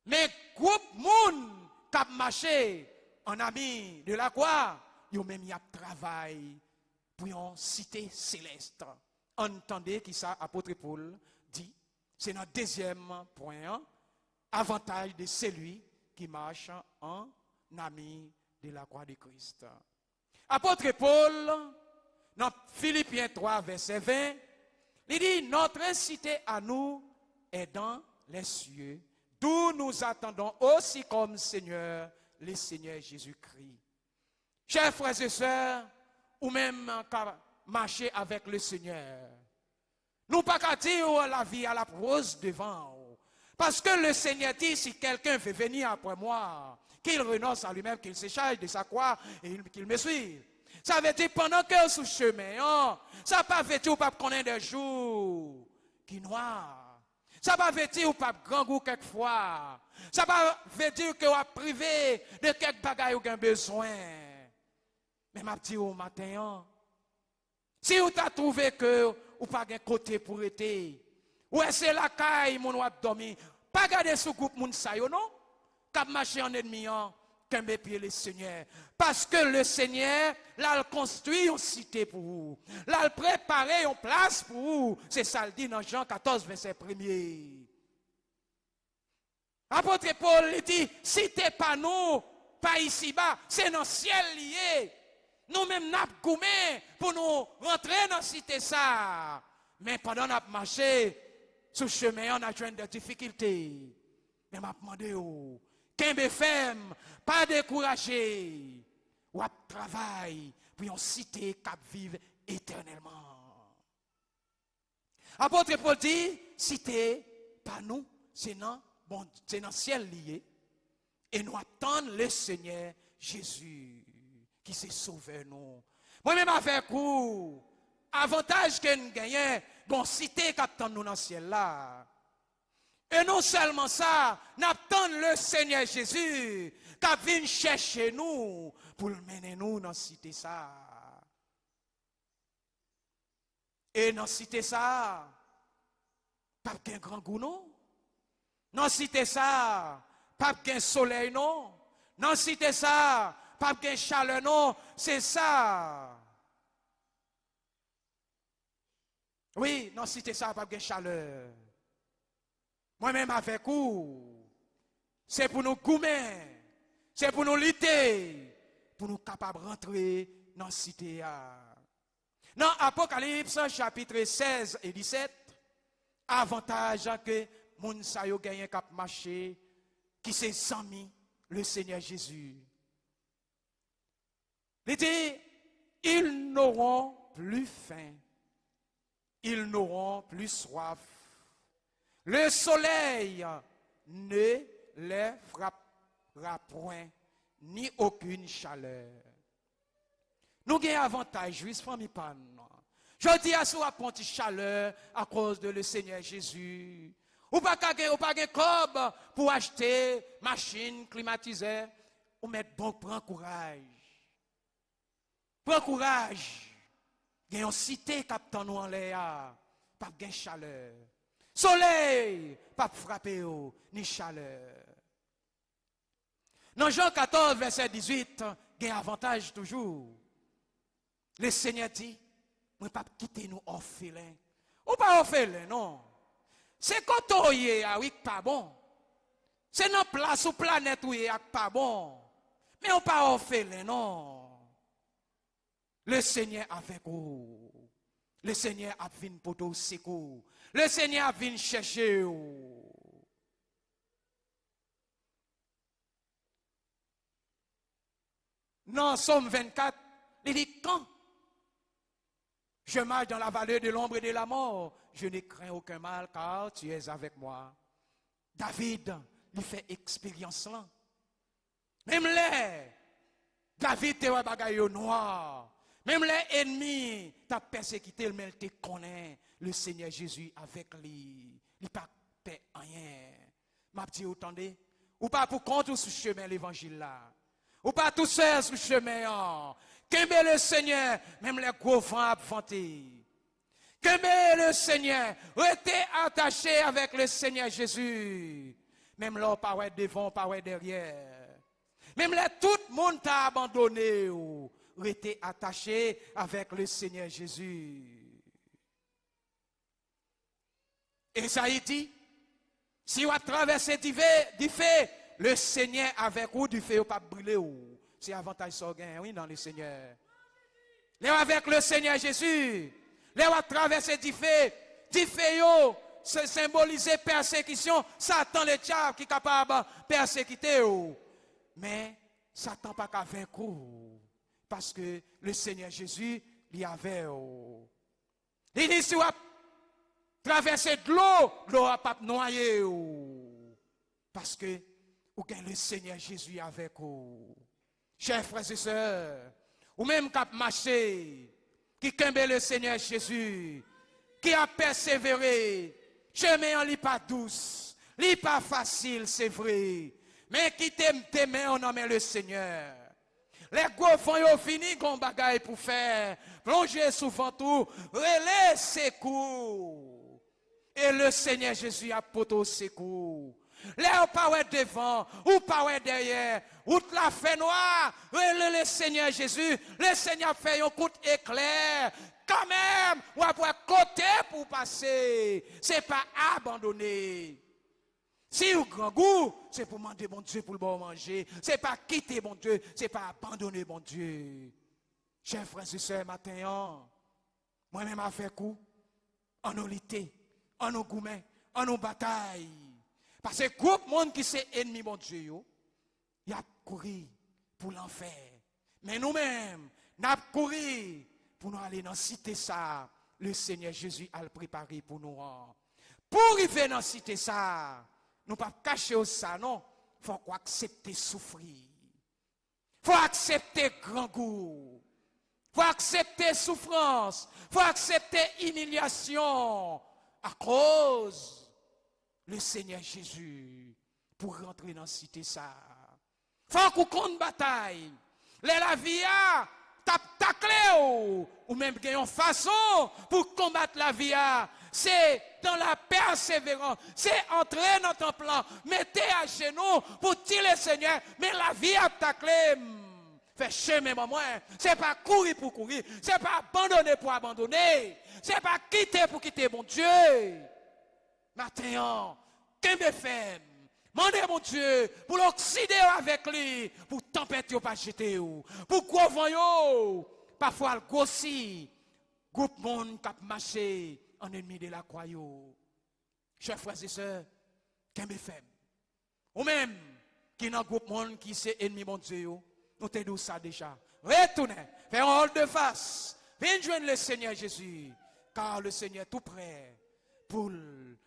Mais groupe moun k'ap marché en ami de la croix, yo même y a travail pour une cité céleste. Entendez qui ça apôtre Paul dit, c'est notre deuxième point, avantage de celui qui marche en ami de la croix de Christ. Apôtre Paul, dans Philippiens 3, verset 20, il dit, notre cité à nous est dans les cieux, d'où nous attendons aussi comme Seigneur, le Seigneur Jésus-Christ. Chers frères et sœurs, ou même marcher avec le Seigneur, nous pas qu'à dire la vie à la prose devant. Parce que le Seigneur dit, si quelqu'un veut venir après moi, qu'il renonce à lui-même, qu'il se charge de sa croix et qu'il me suive. Ça veut dire pendant que sous chemin, ça pas veut dire ou pas connaître des jours qui noirs. Ça pas veut dire ou pas grand goût quelquefois. Ça pas veut dire que ou a privé de quelques bagailles ou gain besoin. Mais m'a dit au matin, si vous avez trouvé que ou pas de côté pour être, ou est-ce la caille mon ou dormi, pas garder sous groupe moun sa yo non, cap marcher en ennemi qu'un pied le Seigneur. Parce que le Seigneur, là, il construit une cité pour vous. Là, il prépare une place pour vous. C'est ça, le dit dans Jean 14, verset 1er. Apôtre Paul, il dit, cité pas nous, pas ici-bas, c'est dans le ciel lié. Nous-mêmes, nous avons goumé pour nous rentrer dans la cité ça. Mais pendant qu'on a marché, sur le chemin, on a eu des difficultés. Mais m'a demandé, qu'un ferme, pas découragé, ou à travail pour une cité qui vive éternellement. Apôtre Paul dit, cité, pas nous, c'est dans le ciel lié. Et nous attendons le Seigneur Jésus qui s'est sauvé nous. Moi-même avec vous, avantage que nous gagnons, bon cité qui attend nous dans le ciel là. Et non seulement ça, nous attendons le Seigneur Jésus qui vient chercher nous pour le mener nous dans la cité ça. Et dans la cité ça, pas qu'un grand goût non. Dans la cité ça, pas qu'un soleil non. Dans la cité ça, pas qu'un chaleur non. C'est ça. Oui, dans la cité ça, pas qu'un chaleur. Moi-même avec vous, c'est pour nous goumer, c'est pour nous lutter, pour nous capables de rentrer dans la cité. Dans Apocalypse chapitre 16 et 17, avantage que moun sa yo gagne cap marché, qui s'est sami le Seigneur Jésus. Il dit, ils n'auront plus faim, ils n'auront plus soif. Le soleil ne les frappera point, ni aucune chaleur. Nous avons avantage, juste famille pan. Je dis à soi apprenti chaleur à cause de le Seigneur Jésus. Ou pas de cob pour acheter machine climatisée. Ou mettre bon, prends courage. Prends courage. Il y a une cité qui nous en l'air, pas de chaleur. Soleil, pas frapper ni chaleur. Dans Jean 14, verset 18, il y a un avantage toujours. Le Seigneur dit, ne pas quitter nous orphelins. Ou pas orphelins, non. C'est quand on y est, oui, pas bon. C'est dans place ou planète où il est pas bon. Mais on pas orphelins, non. Le Seigneur avec vous. Le Seigneur a venu pour tout secours. Le Seigneur a venu chercher vous. Dans Somme 24, il dit quand je marche dans la vallée de l'ombre et de la mort, je ne crains aucun mal car tu es avec moi. David, il fait expérience là. Même les David te voit bagaille noir. Même les ennemis t'as persécuté, mais il te connaît. Le Seigneur Jésus avec lui. Il n'a pas fait rien. M'a dit, attendez, ou pas pour compte sur ce chemin l'évangile là. Ou pas tout seul sur le chemin. Qu'aimez le Seigneur, même les gros vents abventés. Qu'aimez le Seigneur, restez attaché avec le Seigneur Jésus. Même là, pas ouais devant, pas ouais derrière. Même là, tout le monde t'a abandonné. Restez attaché avec le Seigneur Jésus. Et ça y dit, si vous traversez du feu, le Seigneur avec vous, du feu, pas brûler. C'est avantage ça, oui, dans le Seigneur. Les avec le Seigneur Jésus, les traverser du feu, c'est symboliser persécution. Satan, le diable, qui est capable de persécuter. Mais Satan pas qu'à vaincre. Parce que le Seigneur Jésus, il y avait. Il dit, si vous traversez de l'eau n'a pas noyé. Parce que vous avez le Seigneur Jésus avec vous. Chers frères et sœurs, ou même qui a marché, qui a le Seigneur Jésus, qui a persévéré, chemin n'est pas douce, n'est pas facile, c'est vrai, mais qui t'aime, on en met le Seigneur. Les gros font fini qu'on bagaille pour faire, plonger souvent tout, relais secours. Et le Seigneur Jésus a poteau secours. Là, ou pas devant, ou pas derrière, ou la fait noire, le Seigneur Jésus, le Seigneur fait un coup d'éclair. Quand même, ou après côté pour passer, c'est pas abandonner. Si vous grand goût, c'est pour demander bon Dieu pour le bon manger. C'est pas quitter bon Dieu, c'est pas abandonner bon Dieu. Chers frères et sœurs, matin, moi-même a fait coup, en nos luttes, en nos gourmets, en nos batailles. Parce que groupe monde qui c'est ennemi bon Dieu, il a couru pour l'enfer. Mais nous-mêmes, nous avons couru pour nous aller dans la cité ça. Le Seigneur Jésus a le préparé pour nous. Pour arriver dans la cité ça, nous ne pouvons pas cacher ça, non. Il faut accepter souffrir. Il faut accepter grand goût. Il faut accepter souffrance. Il faut accepter humiliation à cause le Seigneur Jésus pour rentrer dans la cité ça. Il faut qu'on compte bataille. La vie a taclé ou même une façon pour combattre la vie a. C'est dans la persévérance. C'est entrer dans ton plan. Mettez à genoux pour dire le Seigneur. Mais la vie a taclé. Fait chemin moi. C'est pas courir pour courir. C'est pas abandonner pour abandonner. C'est pas quitter pour quitter mon Dieu. Matin, qu'est-ce que fait? Mandez mon Dieu pour l'oxyder avec lui, pour tempête pas jeter, pour gros vent, parfois le grossi, groupe monde qui a marché en ennemi de la croix. Chers frères et sœurs, qu'est-ce que fait? Ou même qui dans groupe monde qui c'est ennemi mon Dieu, nous te disons ça déjà. Retournez, fais un hold de face, viens joindre le Seigneur Jésus, car le Seigneur est tout prêt pour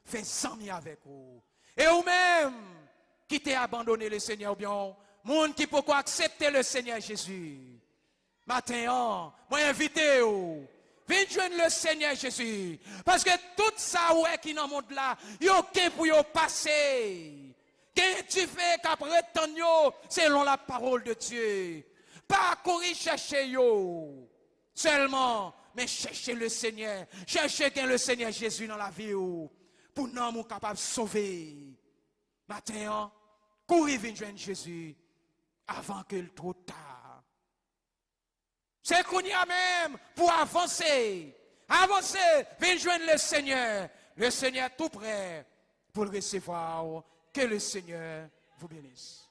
faire amis avec vous. Et ou même, qui t'a abandonné le Seigneur, bien, monde qui peut accepter le Seigneur Jésus. Matin, moi invité ou. Viens joindre le Seigneur Jésus. Parce que tout ça ouais, qui dans le monde là, il y a pour y passer. Qu'est-ce que tu fais qu'après ton selon la parole de Dieu. Pas courir chercher yo. Seulement, mais chercher le Seigneur. Chercher le Seigneur Jésus dans la vie. Pour nous être capable de sauver. Matin, courir venir joindre Jésus avant que le trop tard. C'est qu'on y a même pour avancer. Avancer, venir joindre le Seigneur. Le Seigneur tout prêt pour le recevoir. Que le Seigneur vous bénisse.